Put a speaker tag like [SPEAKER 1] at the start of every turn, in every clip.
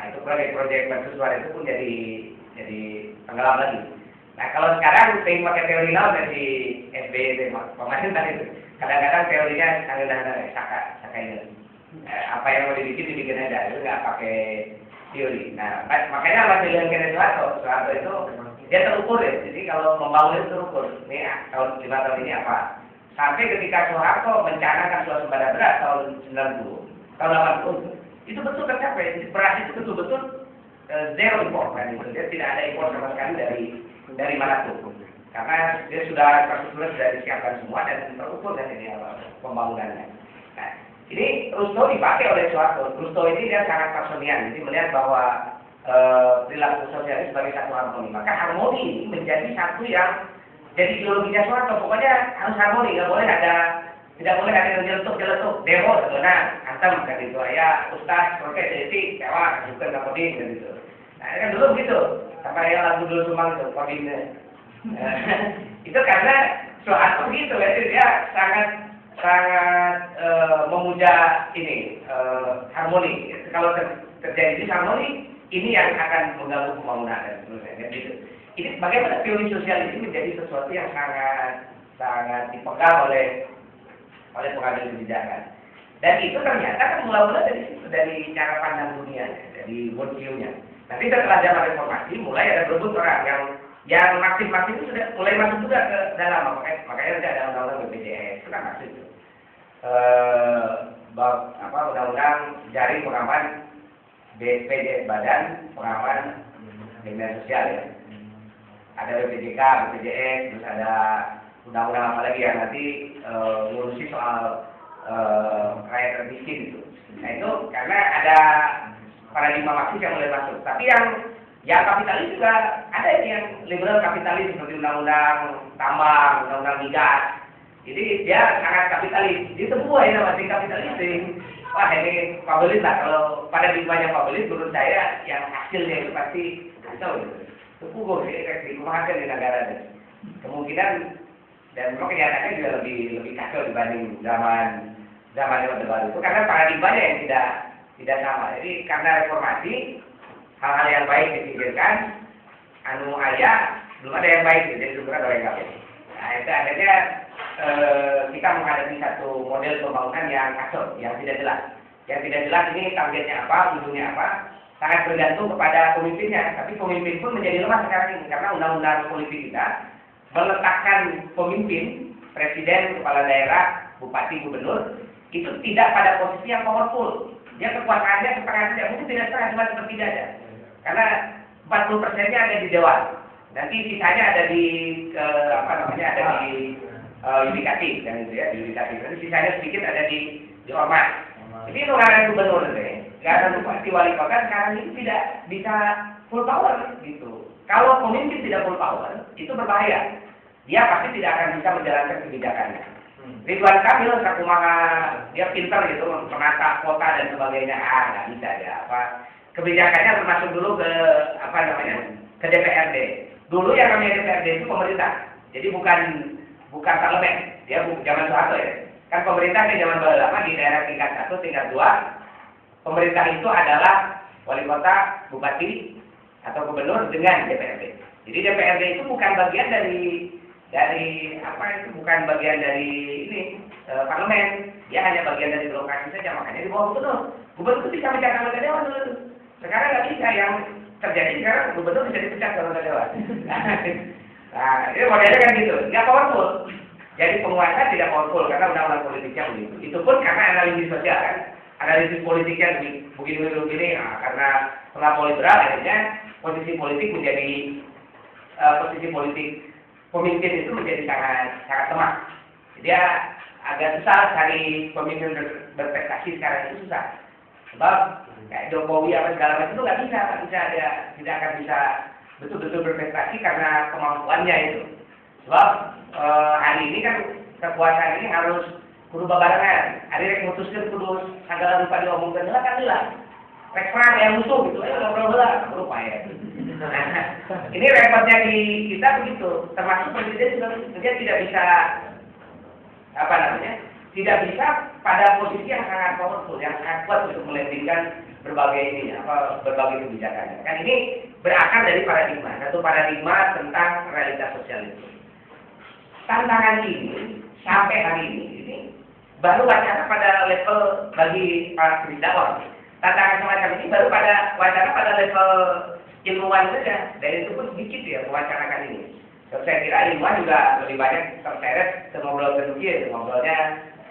[SPEAKER 1] Nah, itu proyek mercusuar itu pun jadi tenggelam lagi. Nah, kalau sekarang saya pakai teori lawan dari SBY pemerintah itu, kadang-kadang teorinya saka ini. Apa yang mau dibikin aja, itu nggak pakai teori. Nah, makanya Allah bilang ke Soeharto itu dia terukur ya. Jadi kalau membangun itu terukur. Ini tahun 5 tahun ini apa? Sampai ketika Soeharto mencanangkan swasembada beras tahun 90, tahun 80, itu betul tercapai. Beras itu betul-betul zero impor kan itu. Dia tidak ada impor sama sekali dari manapun. Karena dia infrastrukturnya sudah disiapkan semua dan terukur kan ini pembangunannya. Nah, ini Rusto dipakai oleh Soeharto. Rusto ini dia sangat personian, jadi melihat bahwa perilaku sosialis sebagai satu harmoni. Maka harmoni ini menjadi satu yang jadi ideologinya Soeharto. Pokoknya harus harmoni, tidak boleh ada yang jeletuk, demo, nah, antem kan itu. Ya, Ustaz, protes, etik, sewa, juga nggak koding kan itu. Nah, kan dulu begitu. Sampai yang lagu dulu Sumang itu kodingnya. Itu karena Soeharto begitu, jadi dia sangat memuja ini harmoni. Kalau terjadi harmoni, ini yang akan mengganggu pembangunan dan seterusnya. Gitu. Ini bagaimana teori sosial ini menjadi sesuatu yang sangat dipegang oleh pengambil kebijakan. Dan itu ternyata kan mula-mula dari situ, dari cara pandang dunia, dari worldview-nya. Nanti setelah zaman reformasi, mulai ada berebut orang yang masif-masif itu sudah mulai masuk juga ke dalam, makanya ada undang-undang BPJS, itu kan masuk itu. Undang-undang jaring pengaman BPJS, Badan Pengaman Jaminan Sosial ya. Ada BPJK, BPJS, terus ada undang-undang apa lagi yang nanti ngurusi soal rakyat termiskin itu. Nah itu karena ada paradigma Marxis yang mulai masuk. Tapi yang kapitalis juga ada yang liberal kapitalis seperti undang-undang tambang, undang-undang migas. Jadi dia sangat kapitalis. Jadi semua yang masih kapitalistik. Wah ini pabelit lah, kalau pada dimanya pabelit menurut saya yang hasilnya itu pasti kacau gitu. Itu pukul ya, kayak dikumahakan di negara deh. Kemungkinan dan memang kenyataannya juga lebih kacau dibanding zaman Orde Baru itu karena paradigmanya yang tidak sama. Jadi karena reformasi hal-hal yang baik dipikirkan, belum ada yang baik, jadi sebenarnya ada yang baik. Nah itu akhirnya kita menghadapi satu model pembangunan yang kacau, yang tidak jelas. Yang tidak jelas ini targetnya apa, ujungnya apa, sangat bergantung kepada pemimpinnya. Tapi pemimpin pun menjadi lemah sekarang ini karena undang-undang politik kita meletakkan pemimpin, presiden, kepala daerah, bupati, gubernur itu tidak pada posisi yang powerful. Dia kekuasaannya setengah tidak, mungkin tidak setengah, cuma sepertiga aja. Karena 40%-nya ada di dewan. Nanti sisanya ada di yudikatif dan itu ya, di yudikatif. Nanti sisanya sedikit ada di ormas. Jadi itu nggak gubernur deh. Nggak ada bupati wali kota sekarang ini tidak bisa full power gitu. Kalau pemimpin tidak full power, itu berbahaya. Dia pasti tidak akan bisa menjalankan kebijakannya. Ridwan Kamil, sakumaha dia pintar gitu, menata kota dan sebagainya. Nggak bisa dia. Kebijakannya termasuk dulu ke ke DPRD. Dulu yang namanya DPRD itu pemerintah. Jadi bukan parlemen. Dia zaman Soeharto ya. Kan pemerintah di zaman lama di daerah tingkat 1, tingkat 2. Pemerintah itu adalah wali kota, bupati, atau gubernur dengan DPRD. Jadi DPRD itu bukan bagian dari bukan bagian dari parlemen. Dia hanya bagian dari birokrasi saja, makanya di bawah gubernur. Gubernur itu bisa mencari anggota dewan dulu. Sekarang nggak bisa, yang terjadi sekarang gubernur bisa dipecat anggota dewan. Nah, ini modelnya kan gitu, nggak powerful. Jadi penguasa tidak powerful karena undang-undang politiknya begitu. Itu pun karena analisis sosial kan. Analisis politiknya begini, karena terlampau liberal akhirnya posisi politik pemimpin itu menjadi sangat lemah. Dia agak susah cari pemimpin berprestasi sekarang itu susah. Sebab kayak Jokowi segala macam itu nggak bisa dia tidak akan bisa betul-betul berprestasi karena kemampuannya itu. Sebab hari ini kan kekuasaan ini harus kudu babarengan. Ada yang memutuskan kudu segala rupa diomongkan lah. Rekman yang musuh gitu, ngobrol lah, rupa ya. Ini repotnya di kita begitu. Termasuk presiden juga dia tidak bisa tidak bisa pada posisi yang sangat powerful, yang sangat kuat untuk melandingkan berbagai ininya, berbagai kebijakannya. Kan ini berakar dari paradigma, satu paradigma tentang realitas sosial itu. Tantangan ini sampai hari ini baru wacana pada level bagi para dakwah. Tantangan semacam ini baru pada wacana pada level ilmuwan saja, dan itu pun sedikit ya mewacanakan ini. Saya kira ilmuwan juga lebih banyak terseret ngobrolnya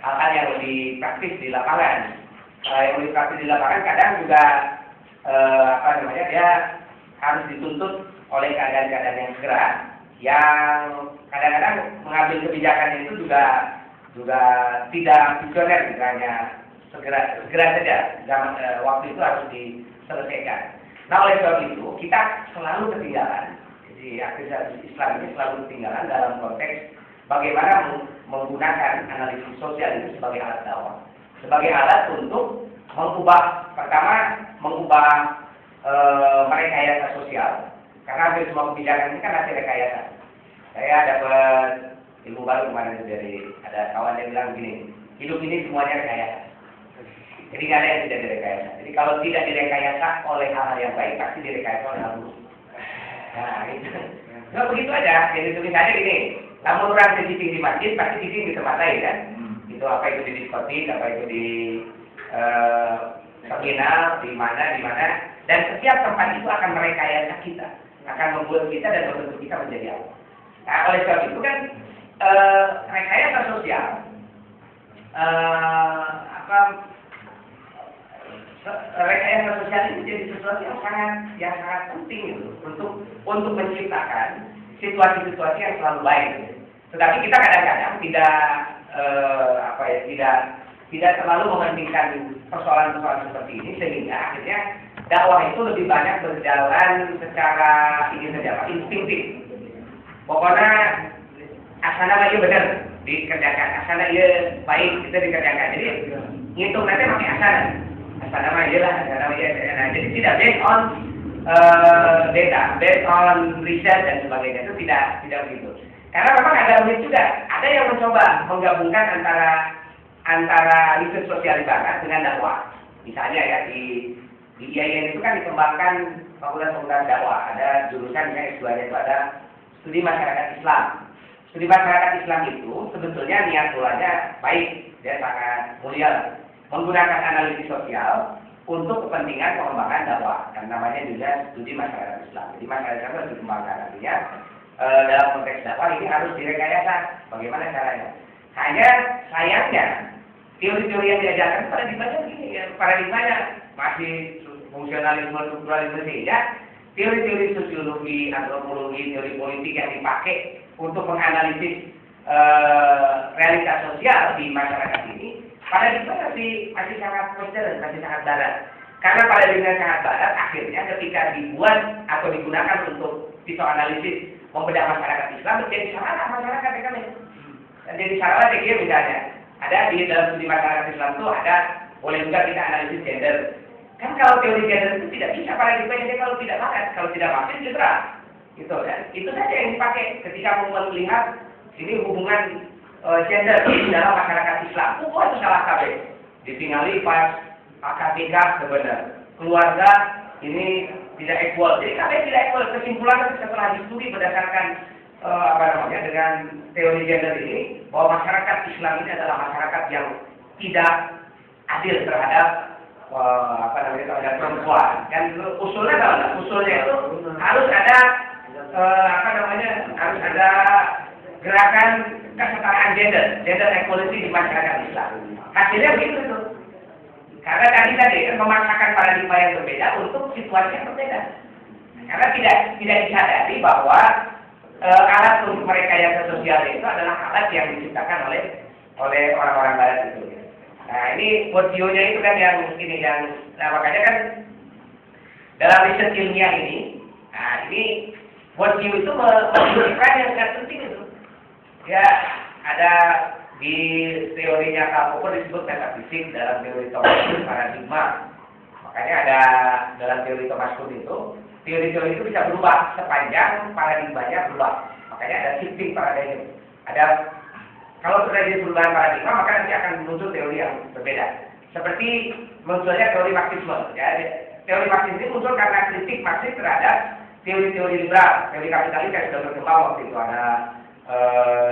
[SPEAKER 1] hal-hal yang lebih praktis di lapangan. Yang lebih praktis di lapangan kadang juga dia harus dituntut oleh keadaan-keadaan yang segera, yang kadang-kadang mengambil kebijakan itu juga tidak visioner, misalnya segera saja waktu itu harus diselesaikan. Nah, oleh sebab itu kita selalu ketinggalan. Jadi aktivitas Islam ini selalu ketinggalan dalam konteks bagaimana menggunakan analisis sosial itu sebagai alat dakwah, sebagai alat untuk mengubah rekayasa sosial, karena hampir semua kebijakan ini kan hasil rekayasa. Saya dapat ilmu baru kemarin dari ada kawan yang bilang begini, hidup ini semuanya rekayasa. Jadi nggak ada yang tidak direkayasa. Jadi kalau tidak direkayasa oleh hal-hal yang baik, pasti direkayasa oleh hal buruk. Nah, itu. Nggak begitu aja. Jadi tulisannya gini, namun orang sejiting di masjid, pasti jiting di tempat lain kan. Itu apa itu di diskotik, apa itu di terminal, di mana, dan setiap tempat itu akan merekayasa kita, akan membuat kita dan membentuk kita menjadi apa. Nah, oleh sebab itu kan rekayasa sosial, rekayasa sosial ini jadi sesuatu yang sangat penting gitu, untuk menciptakan situasi-situasi yang selalu baik. Tetapi kita kadang-kadang tidak terlalu mementingkan persoalan-persoalan seperti ini, sehingga akhirnya dakwah itu lebih banyak berjalan secara instinktif. Pokoknya asana mah benar dikerjakan, asana baik kita dikerjakan. Jadi ngitung nanti pakai asana mah lah, asana mah nah, jadi tidak based on data, based on research dan sebagainya, itu tidak begitu. Karena memang ada unik juga, ada yang mencoba menggabungkan antara riset sosial di sana dengan dakwah. Misalnya ya di IAIN itu kan dikembangkan fakultas dakwah, ada jurusan yang S2-nya itu ada studi masyarakat Islam. Studi masyarakat Islam itu sebetulnya niat mulanya baik, dia sangat mulia, menggunakan analisis sosial untuk kepentingan pengembangan dakwah, dan namanya juga studi masyarakat Islam. Jadi masyarakat Islam harus dikembangkan, artinya dalam konteks dakwah ini harus direkayasa. Bagaimana caranya? Hanya sayangnya teori-teori yang diajarkan paradigmanya begini, ya, paradigmanya masih fungsionalisme, strukturalisme, sehingga teori-teori sosiologi, antropologi, teori politik yang dipakai untuk menganalisis realitas sosial di masyarakat ini, paradigma masih sangat modern, masih sangat barat. Karena paradigma sangat barat, akhirnya ketika dibuat atau digunakan untuk pisau analisis membedah masyarakat Islam, menjadi salah masyarakat ya kan? Dan jadi salah dia misalnya ada di dalam studi masyarakat Islam itu ada, boleh juga kita analisis gender. Kan kalau teori gender itu tidak bisa paradigmanya kalau tidak makan, kalau tidak makan cedera. Gitu kan? Itu saja yang dipakai ketika melihat ini hubungan gender di dalam masyarakat Islam. Oh, itu salah kabeh. Ditinggali pas akad sebenarnya. Keluarga ini tidak equal. Jadi kabeh tidak equal. Kesimpulan setelah studi berdasarkan dengan teori gender ini, bahwa masyarakat Islam ini adalah masyarakat yang tidak adil terhadap terhadap perempuan. Dan usulnya usulnya itu harus ada harus ada gerakan kesetaraan gender equality di masyarakat Islam. Hasilnya begitu tuh. Karena tadi memaksakan paradigma yang berbeda untuk situasi yang berbeda. Karena tidak disadari bahwa alat untuk merekayasa sosial itu adalah alat yang diciptakan oleh orang-orang barat itu. Nah, ini worldview-nya itu kan makanya kan dalam riset ilmiah ini, worldview itu memiliki peran yang sangat penting itu. Ya, ada di teorinya Karl Popper disebut metafisik, dalam teori Thomas Kuhn paradigma. Makanya ada dalam teori Thomas Kuhn itu, teori-teori itu bisa berubah sepanjang paradigmanya berubah. Makanya ada shifting paradigm. Kalau sudah jadi perubahan paradigma, maka nanti akan muncul teori yang berbeda. Seperti munculnya teori Marxisme. Ya, teori Marxisme ini muncul karena kritik Marxis terhadap teori-teori liberal, teori kapitalis yang sudah berkembang waktu itu. Ada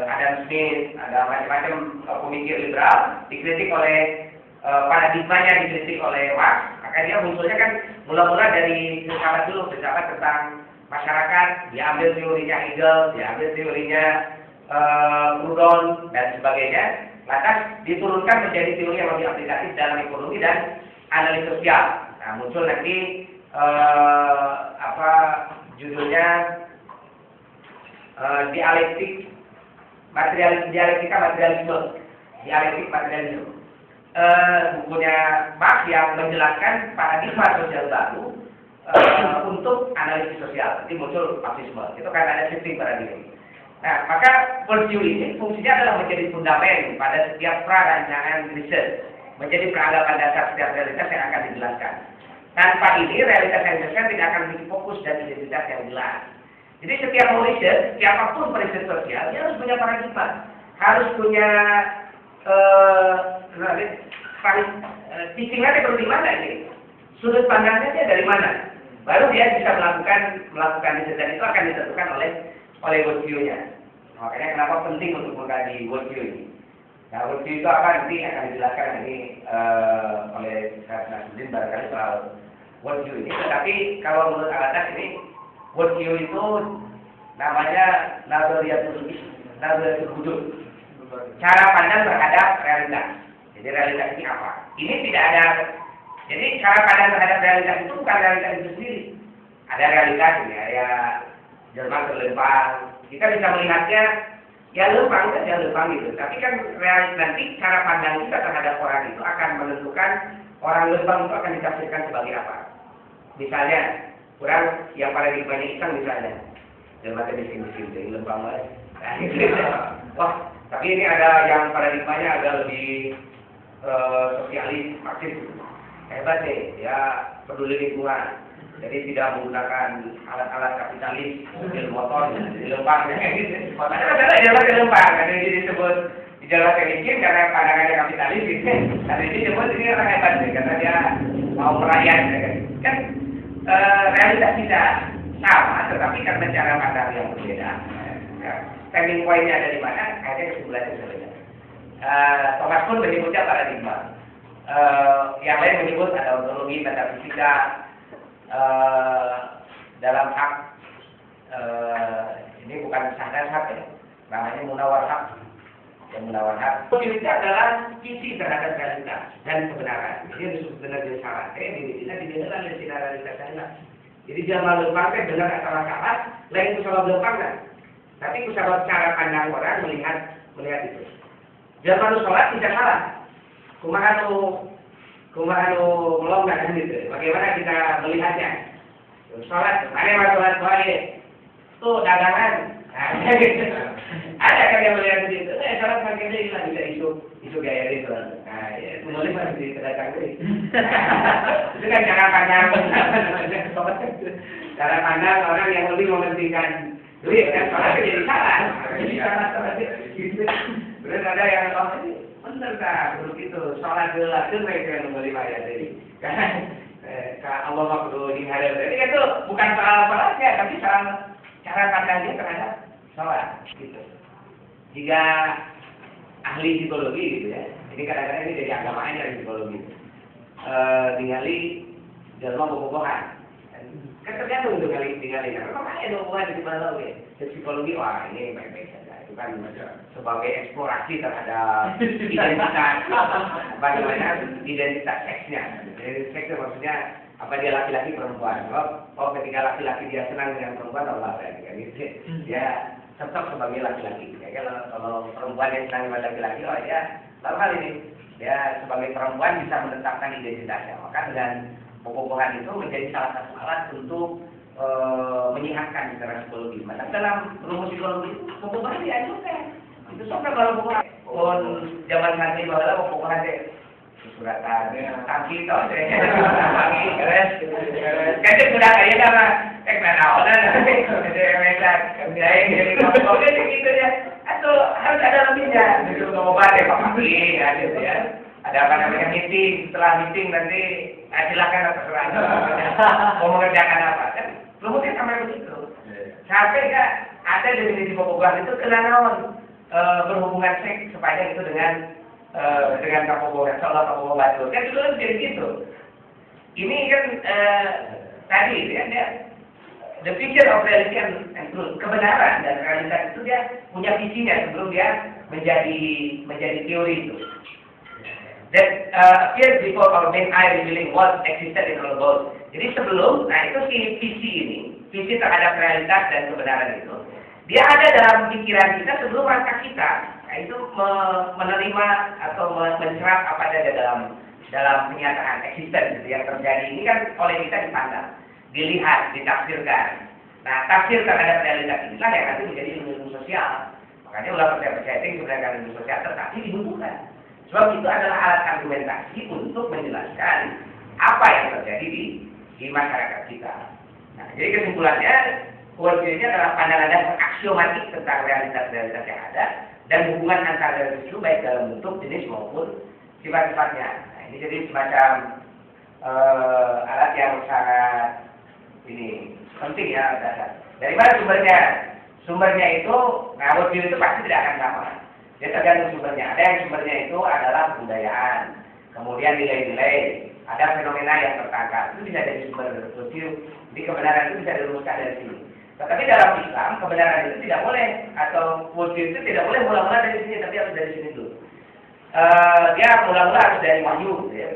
[SPEAKER 1] Adam Smith, ada macam-macam pemikir liberal dikritik oleh paradigmanya dikritik oleh Marx. Maka dia munculnya kan mula-mula dari filsafat dulu, filsafat tentang masyarakat, diambil teorinya Hegel, diambil teorinya Proudhon dan sebagainya. Lantas diturunkan menjadi teori yang lebih aplikatif dalam ekonomi dan analisis sosial. Nah, muncul nanti judulnya dialektika materialisme. Bukunya Marx yang menjelaskan paradigma sosial baru untuk analisis sosial. Jadi muncul Marxisme. Itu karena ada shifting paradigma. Nah, maka worldview ini fungsinya adalah menjadi fundament pada setiap perancangan riset, menjadi peradaban dasar setiap realitas yang akan dijelaskan. Tanpa ini, realitas yang dijelaskan tidak akan memiliki fokus dan identitas yang jelas. Jadi setiap riset, siapapun periset sosial, dia harus punya paradigma, harus punya teaching-nya perlu di mana ini, sudut pandangnya dia dari mana, baru dia bisa melakukan riset, dan itu akan ditentukan oleh worldview-nya. Makanya kenapa penting untuk mengkaji worldview ini. Nah, worldview itu apa nanti akan dijelaskan ini oleh Ustaz Nasruddin barangkali soal worldview ini. Tetapi kalau menurut Al-Atas ini, worldview itu namanya nazariyatul wujud. Cara pandang terhadap realitas. Jadi realitas ini apa? Ini tidak ada. Jadi cara pandang terhadap realitas itu bukan realitas itu sendiri. Ada realitas ini ya Jerman terlempar. Kita bisa melihatnya ya lempang kan, ya lempang gitu. Tapi kan nanti cara pandang kita terhadap orang itu akan menentukan orang lempang itu akan ditafsirkan sebagai apa. Misalnya, orang yang paradigmanya iseng misalnya, Jerman miskin-miskin jadi lempang banget. Nah, gitu. Wah, tapi ini ada yang paradigmanya agak lebih sosialis, Marxis. Hebat nih, ya peduli lingkungan. Jadi tidak menggunakan alat-alat kapitalis, mobil motor, jadi lempang. Ada jalan ke lempang, ada yang disebut di jalan ke miskin karena pandangannya kapitalis. Ada yang disebut ini orang hebat nih, karena dia mau merakyat. Kan realitas tidak sama, tetapi karena cara pandang yang berbeda. Standing point-nya ada di mana? Akhirnya kesimpulannya berbeda. Thomas Kuhn menyebutnya paradigma. Yang lain menyebut ada ontologi, metafisika. Dalam hak ini bukan sahdas hak ya, namanya munawar hak. Yang munawar hak itu adalah visi terhadap realitas dan kebenaran. Jadi harus benar dan salah. Diri kita didengar oleh sinar realitas saya. Jadi jangan lempang benar atau salah, lain itu salah lempang kan. Tapi usaha cara pandang orang melihat itu. Jangan sholat tidak salah. Kumaha melonggar gitu. Bagaimana kita melihatnya? Sholat, mana sholat baik? Tuh dagangan. Nah, gitu. Ada kan yang melihat begitu? Sholat makin dia hilang bisa isu gaya itu. Nah, ya, mulai masih terdatang deh. Itu kan cara pandang. Cara pandang orang yang lebih mementingkan duit kan sholat jadi salah. Jadi salah gitu. Terus ada yang ini. Benar tak, begitu. Sholat gelas itu mereka yang membeli bayar jadi. Karena Allah makhluk di hari ini itu bukan soal sholatnya, tapi soal cara pandangnya terhadap sholat. Gitu. Jika ahli psikologi gitu ya, ini kadang-kadang ini jadi agamanya dari psikologi. Tinggali dalam bobogohan. Kan tergantung untuk tinggali. Karena makanya bobogohan di mana lagi? Psikologi wah ini baik-baik saja. Kan sebagai eksplorasi terhadap identitas identitas seksnya. Jadi seksnya maksudnya apa dia laki-laki perempuan. Kalau ketika laki-laki dia senang dengan perempuan Allah kan gitu. Dia tetap sebagai laki-laki. Ya, kalau perempuan yang senang dengan laki-laki ya lalu hal ini dia sebagai perempuan bisa menetapkan identitasnya. Maka dengan bobogohan itu menjadi salah satu alat untuk menyehatkan secara psikologi. Maka dalam rumus psikologi itu bobogohan diajukan. Itu sampai kalau bobogohan pun zaman nanti bahwa bobogohan deh suratan, kaki tau deh, kaki keres, kayaknya sudah kayak apa? Kenalan, mereka jadi bobogohan gitu ya. Atau harus ada lebihnya. Itu obat ya kaki, gitu ya. ada apa namanya meeting, setelah meeting nanti silakan terserah mau mengerjakan apa kan, rumusnya sampai begitu. Sampai nggak ada definisi pembobolan itu kenal berhubungan seks sepanjang itu dengan kapobogan, seolah kapobogan itu kan itu jadi gitu. Ini kan tadi ya, the vision of reality and truth, kebenaran dan realitas itu dia punya visinya sebelum dia menjadi teori itu. That appears before our main eye revealing what existed in our world. Jadi sebelum, nah itu si visi terhadap realitas dan kebenaran itu, dia ada dalam pikiran kita sebelum mata kita. Nah itu menerima atau mencerap apa ada dalam kenyataan eksisten gitu, yang terjadi ini kan oleh kita dipandang, dilihat, ditafsirkan. Nah tafsir terhadap realitas inilah yang nanti menjadi ilmu sosial. Makanya ulah percaya itu sebenarnya ilmu sosial, tetapi dibutuhkan. Sebab itu adalah alat argumentasi untuk menjelaskan apa yang terjadi di masyarakat kita. Nah, jadi kesimpulannya, worldview-nya adalah pandangan dasar aksiomatik tentang realitas-realitas yang ada dan hubungan antara realitas itu baik dalam bentuk, jenis maupun sifat-sifatnya. Nah, ini jadi semacam alat yang sangat penting ya dasar. Dari mana sumbernya? Sumbernya itu, nah worldview itu pasti tidak akan sama. Dia tergantung sumbernya. Ada yang sumbernya itu adalah kebudayaan, kemudian nilai-nilai, ada fenomena yang tertangkap. Itu bisa jadi sumber worldview. Jadi kebenaran itu bisa dirumuskan dari sini. Tetapi dalam Islam, kebenaran itu tidak boleh, atau worldview itu tidak boleh mula-mula dari sini, tapi harus dari sini dulu. Dia mula-mula harus dari wahyu. Ya.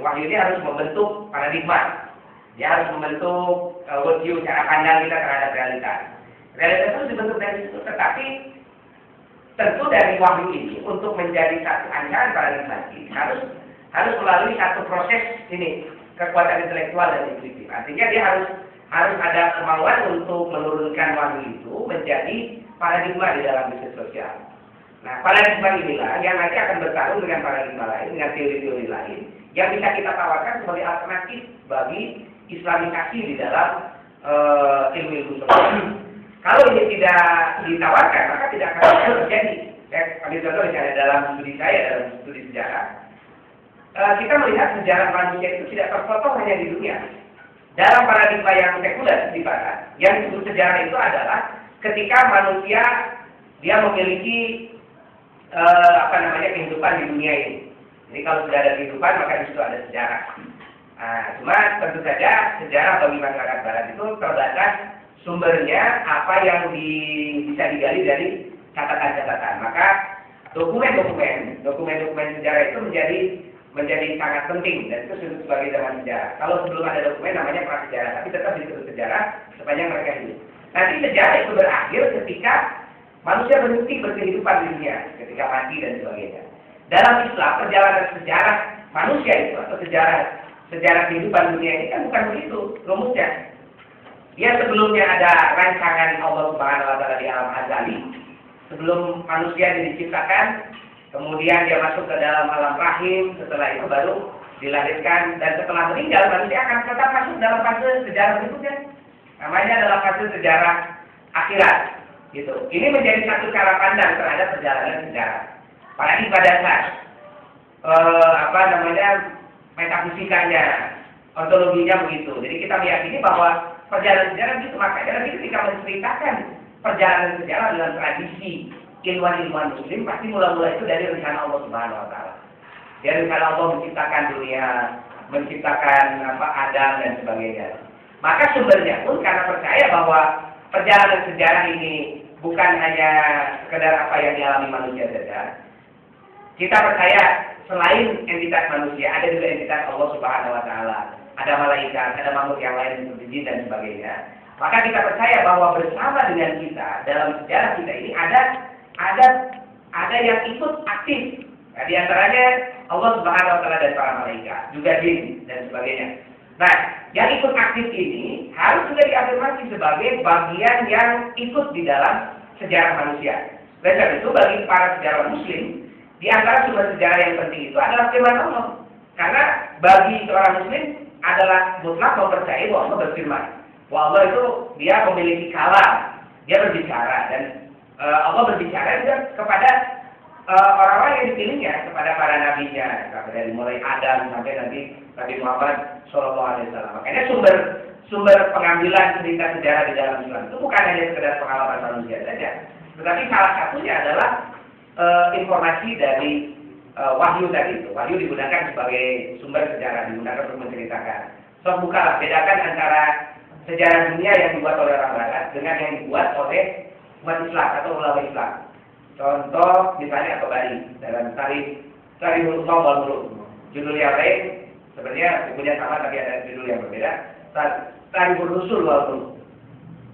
[SPEAKER 1] Wahyu ini harus membentuk paradigma. Dia harus membentuk worldview, cara pandang kita terhadap realitas. Realitas itu dibentuk dari situ, tetapi tentu dari wahyu ini untuk menjadi satu ancaman paradigmatik harus melalui satu proses kekuatan intelektual dan intuitif. Artinya dia harus ada kemauan untuk menurunkan wahyu itu menjadi paradigma di dalam bisnis sosial. Nah, paradigma inilah yang nanti akan bertarung dengan paradigma lain, dengan teori-teori lain yang bisa kita tawarkan sebagai alternatif bagi islamisasi di dalam ilmu-ilmu sosial. Kalau ini tidak ditawarkan, maka tidak akan terjadi. Saya ambil contoh misalnya dalam studi sejarah, kita melihat sejarah manusia itu tidak terpotong hanya di dunia. Dalam paradigma yang sekuler di barat, yang disebut sejarah itu adalah ketika manusia dia memiliki kehidupan di dunia ini. Jadi kalau sudah ada kehidupan, maka di situ ada sejarah. Nah, cuma tentu saja sejarah bagi masyarakat barat itu terbatas sumbernya apa yang bisa digali dari catatan-catatan. Maka dokumen sejarah itu menjadi sangat penting dan itu disebut sebagai zaman sejarah. Kalau sebelum ada dokumen namanya prasejarah, tapi tetap disebut sejarah sepanjang mereka hidup. Nanti sejarah itu berakhir ketika manusia berhenti berkehidupan di dunia, ketika mati dan sebagainya. Dalam Islam perjalanan sejarah manusia itu atau sejarah kehidupan dunia ini kan bukan begitu rumusnya. Dia sebelumnya ada rancangan Allah Subhanahu wa taala di alam azali. Sebelum manusia diciptakan, kemudian dia masuk ke dalam alam rahim, setelah itu baru dilahirkan, dan setelah meninggal manusia akan tetap masuk dalam fase sejarah berikutnya. Namanya adalah fase sejarah akhirat. Gitu. Ini menjadi satu cara pandang terhadap perjalanan sejarah. Paradigma dasar, metafisikanya, ontologinya begitu. Jadi kita meyakini bahwa perjalanan sejarah itu, makanya nanti ketika menceritakan perjalanan sejarah dengan tradisi ilmuwan-ilmuwan muslim, pasti mula-mula itu dari rencana Allah Subhanahu wa taala. Dari rencana Allah menciptakan dunia, menciptakan Adam dan sebagainya. Maka sumbernya pun karena percaya bahwa perjalanan sejarah ini bukan hanya sekedar apa yang dialami manusia saja. Kita percaya selain entitas manusia, ada juga entitas Allah Subhanahu wa taala. Ada malaikat, ada makhluk yang lain seperti jin dan sebagainya. Maka kita percaya bahwa bersama dengan kita dalam sejarah kita ini ada yang ikut aktif. Nah, di antaranya Allah Subhanahu wa taala dan para malaikat, juga jin dan sebagainya. Nah, yang ikut aktif ini harus juga diafirmasi sebagai bagian yang ikut di dalam sejarah manusia. Oleh karena itu bagi para sejarawan muslim, di antara sumber sejarah yang penting itu adalah firman Allah. Karena bagi seorang muslim adalah mutlak mempercayai bahwa Allah berfirman. Bahwa Allah itu dia memiliki kalam, dia berbicara, dan Allah berbicara juga kepada orang-orang yang dipilihnya kepada para nabinya, dari mulai Adam sampai nanti Nabi Muhammad Shallallahu Alaihi Wasallam. Makanya sumber pengambilan cerita sejarah di dalam Islam itu bukan hanya sekedar pengalaman manusia saja, tetapi salah satunya adalah informasi dari wahyu tadi itu. Wahyu digunakan sebagai sumber sejarah, digunakan untuk menceritakan. So, bukalah, bedakan antara sejarah dunia yang dibuat oleh orang Barat dengan yang dibuat oleh umat Islam atau ulama Islam. Contoh misalnya At-Tabari dalam Tarikh Ulama wal Muluk. Judul yang lain sebenarnya bukunya sama tapi ada judul yang berbeda. Tarikh Rusul wal Muluk.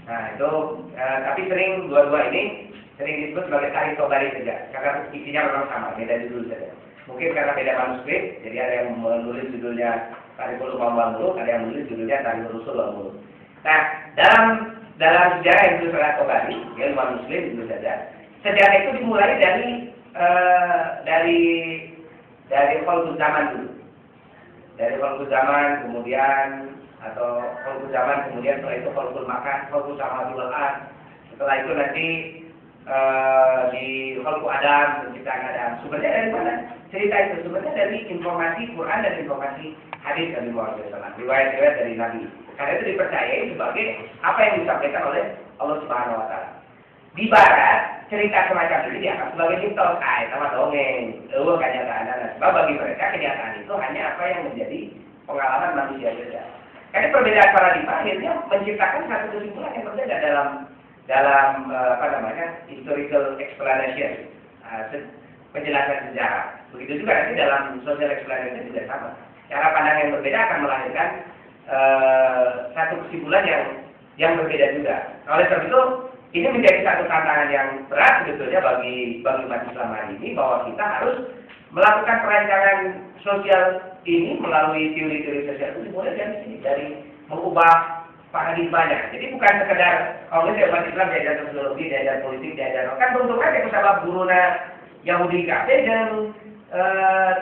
[SPEAKER 1] Nah itu tapi sering dua-dua ini sering disebut sebagai Tarikh Tabari saja karena isinya memang sama, beda judul saja. Mungkin karena beda manuskrip, jadi ada yang menulis judulnya Tarikh Ulama wal Muluk, ada yang menulis judulnya Tarikh Rusul wal Muluk. Nah dalam sejarah yang ditulis oleh Tabari, ya umat Muslim itu saja. Sejarah itu dimulai dari Khalquz Zaman dulu. Dari Khalquz Zaman kemudian kemudian setelah itu Khalqul Makan, Khalquz Samawati wal Ardh. Setelah itu nanti di Khalqu Adam, penciptaan Adam. Sumbernya dari mana? Cerita itu sumbernya dari informasi Quran dan informasi hadis Nabi Muhammad SAW, riwayat-riwayat dari Nabi. Karena itu dipercayai sebagai apa yang disampaikan oleh Allah Subhanahu Wa Taala. Di Barat cerita semacam ini dianggap sebagai mitos, sama dongeng, kenyataan. Sebab bagi mereka kenyataan itu hanya apa yang menjadi pengalaman manusia saja. Karena perbedaan paradigma akhirnya menciptakan satu kesimpulan yang berbeda dalam historical explanation, penjelasan sejarah. Begitu juga nanti dalam social explanation juga sama. Cara pandang yang berbeda akan melahirkan satu kesimpulan yang berbeda juga. Oleh sebab itu, ini menjadi satu tantangan yang berat sebetulnya bagi umat Islam hari ini, bahwa kita harus melakukan perancangan sosial ini melalui teori-teori sosial itu dimulai dari sini, dari mengubah paradigmanya. Jadi bukan sekedar kalau umat Islam diajar sosiologi, diajar politik, diajar kan bentuk aja sebab guruna Yahudi kafe dan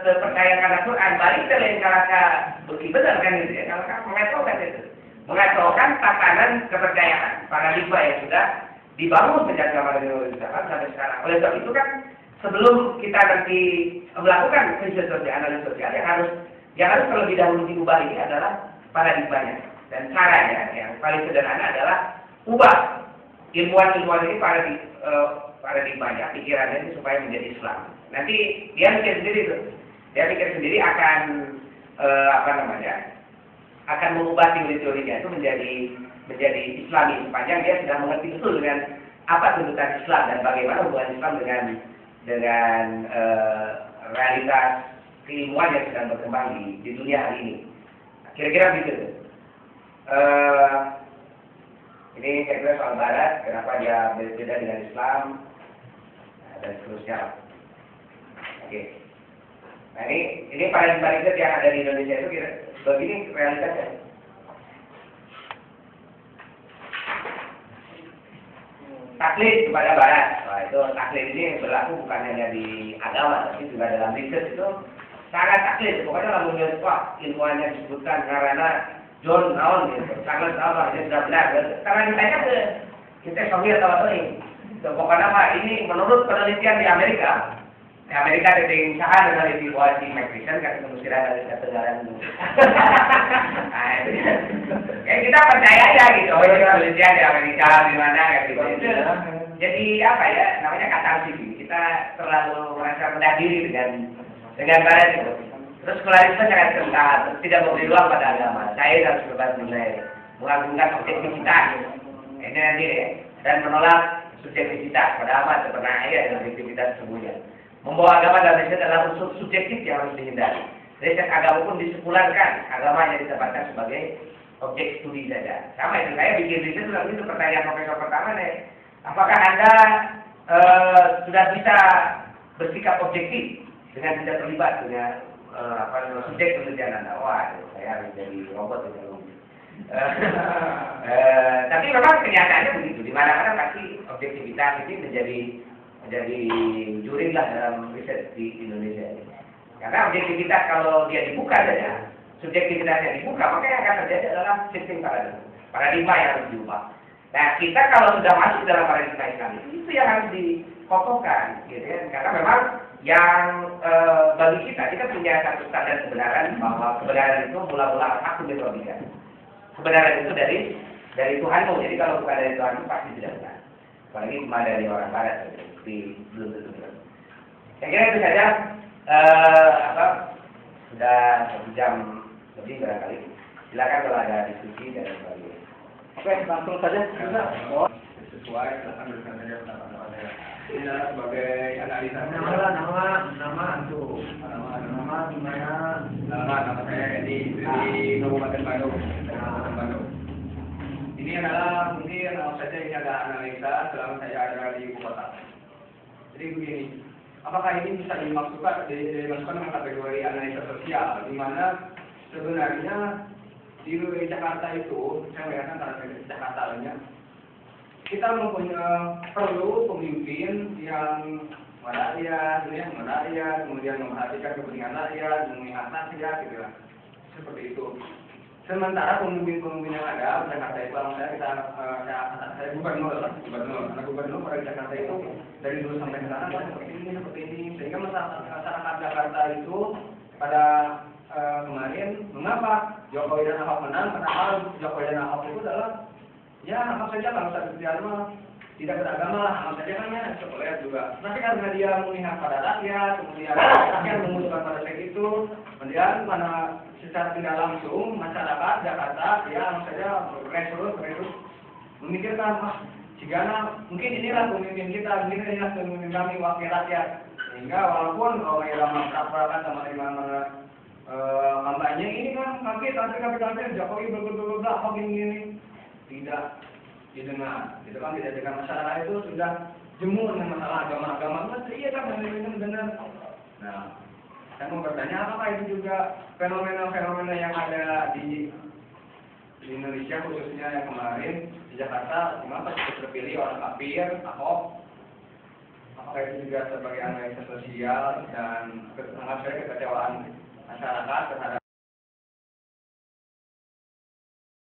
[SPEAKER 1] terpercayakan Al-Quran balik ke lain kalaka bukti benar kan gitu ya, kalaka mengacaukan itu, mengacaukan tatanan kepercayaan paradigma yang sudah dibangun sejak zaman Nabi sampai sekarang. Oleh sebab itu kan sebelum kita nanti melakukan riset sosial, analisis sosial yang harus terlebih dahulu diubah ini adalah paradigmanya. Dan caranya yang paling sederhana adalah ubah ilmuwan-ilmuwan ini paradigmanya, pikirannya ini supaya menjadi Islam. Nanti dia pikir sendiri akan akan mengubah teori-teorinya itu menjadi Islami sepanjang dia sudah mengerti betul dengan apa tuntutan Islam dan bagaimana hubungan Islam dengan realitas keilmuan yang sedang berkembang di dunia hari ini. Kira-kira begitu. Ini saya kira soal Barat, kenapa dia berbeda dengan Islam dan seterusnya. Oke. Nah ini paradigma yang ada di Indonesia itu begini realitasnya. Taklid kepada Barat. Nah, itu taklid ini berlaku bukan hanya di agama, tapi juga dalam riset itu sangat taklid. Pokoknya lalu ilmuannya disebutkan karena John Naon gitu, sangat tahu dia sudah benar. Karena ditanya ke kita Soviet atau ini, pokoknya ini menurut penelitian di Amerika ada yang usaha dengan evaluasi McPherson kan kemusiran dari ketegaran itu. Nah, ya kita percaya aja gitu, ini penelitian di Amerika di mana gitu. Jadi apa ya, namanya katarsis. Kita terlalu merasa rendah diri dengan Barat itu. Terus sekularisme sangat kental, tidak memberi ruang pada agama. Saya harus bebas menilai, mengagungkan objektivitas. Ini nanti ya, dan menolak subjektivitas. Pada amat pernah ada objektivitas sesungguhnya. Membawa agama dalam riset adalah unsur subjektif yang harus dihindari. Riset agama pun disekularkan, agama yang ditempatkan sebagai objek studi saja. Sama itu, saya bikin riset itu pertanyaan profesor pertama nih. Apakah Anda sudah bisa bersikap objektif dengan tidak terlibat dengan subjek penelitian Anda? Wah, saya harus jadi robot itu. Tapi memang kenyataannya begitu. Di mana-mana pasti objektivitas ini menjadi juri lah dalam riset di Indonesia ini. Karena objektivitas kalau dia dibuka saja, subjektivitasnya dibuka, maka yang akan terjadi adalah shifting paradigma yang harus diubah. Nah, kita kalau sudah masuk dalam paradigma Islam itu yang harus kokohkan, gitu ya. Karena memang yang bagi kita punya satu standar kebenaran bahwa kebenaran itu mula-mula aku metodika. Kebenaran itu dari Tuhanmu. Jadi kalau bukan dari Tuhanmu pasti tidak benar. Apalagi cuma dari orang Barat, tapi belum tentu benar. Saya kira itu saja. Sudah 1 jam lebih barangkali. Silakan kalau ada diskusi dan sebagainya.
[SPEAKER 2] Oke, langsung saja.
[SPEAKER 3] Sesuai, silakan berikan saja pendapat saya. Ini adalah sebagai analisa.
[SPEAKER 2] Nama itu. Nama gimana?
[SPEAKER 3] Nama saya Edi dari Kabupaten Bandung. Ini adalah mungkin saja ini ada analisa selama saya ada di ibu kota. Jadi begini, apakah ini bisa dimasukkan dengan kategori analisa sosial, di mana sebenarnya di Jakarta itu, saya melihatkan karena saya di Jakarta kita mempunyai perlu pemimpin yang merakyat, kemudian memperhatikan kepentingan rakyat, memihak rakyat, gitu lah. Seperti itu. Sementara pemimpin-pemimpin yang ada di Jakarta itu, saya gubernur, karena gubernur pada Jakarta itu dari dulu sampai sekarang seperti ini, sehingga masyarakat Jakarta itu pada kemarin mengapa Jokowi dan Ahok menang? Padahal Jokowi dan Ahok itu adalah ya apa saja kalau Kristiano tidak beragama lah, apa saja kan ya sekuler juga. Tapi karena dia memihak pada rakyat, kemudian rakyat membutuhkan pada saya itu, kemudian mana secara tidak langsung masyarakat Jakarta ya apa saja berresurus memikirkan jika mungkin inilah pemimpin kita, mungkin inilah pemimpin kami wakil rakyat. Sehingga walaupun kalau dalam prakan sama kampanye ini kan tapi Jokowi berbuat Ahok ini tidak didengar, gitu kan, tidak dengan masyarakat itu sudah jemu dengan masalah agama-agama, iya kan, benar. Nah, saya mau bertanya apakah itu juga fenomena-fenomena yang ada di Indonesia khususnya yang kemarin di Jakarta, kenapa terpilih orang kafir, Ahok, apakah itu juga sebagai analisa sosial dan kekecewaan masyarakat terhadap